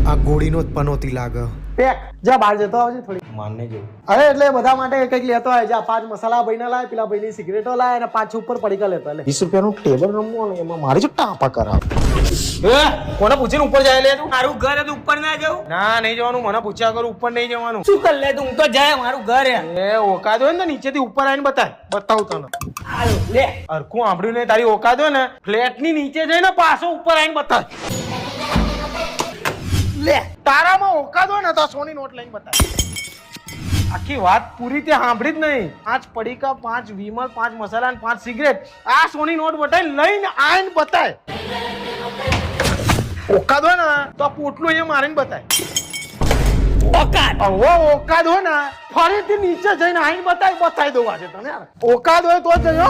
આ ગોળીનો જ પનોતી લાગે. પેક જા બહાર જતો આવજે થોડી. માનને જેવું. અરે એટલે બધા માટે કંઈક લેતો આવે. જા 5 મસાલા ભાઈને લાય, પેલા ભાઈની સિગરેટો લાય અને 5 ઉપર પડીકા લેતો લે. 20 રૂપિયાનું ટેબલ રમવું ને એમાં મારી જો ટાપા કરાવ. કોને પૂછીને ઉપર જાય લે તું? મારું ઘર હતું ઉપર ના જવું. ના નહીં જવાનું, મને પૂછ્યા કરું ઉપર નહીં જવાનું. શું કર લે તું? હું તો જાય, મારું ઘર હે. એ ઓકાદ હોય ને નીચેથી ઉપર આવીને બતાવું તને. હાલો લે. હરખું સાંભળ્યું ને તારી ઓકાદ હોય ને ફ્લેટ ની નીચે જઈને પાછો ઉપર આવીને બતાવ. લે તારામાં ઓકાદ હોય ને તો સોની નોટ લઈને બતાવ. આખી વાત પૂરી તે સાંભળી જ નહીં. 5 પડીકા, 5 વિમલ, 5 મસાલા અને 5 સિગરેટ. આ સોની નોટ બતાવી લઈને આવીને બતાય. ઓકાદ હોય ને તો પોટલું અહીંયા મારીને બતાય. ઓકાત. ઓકાદ હોય ને ફરીથી નીચે જઈને આઈને બતાવી દઉં આજે તને. ઓકાદ હોય તો જ જજો.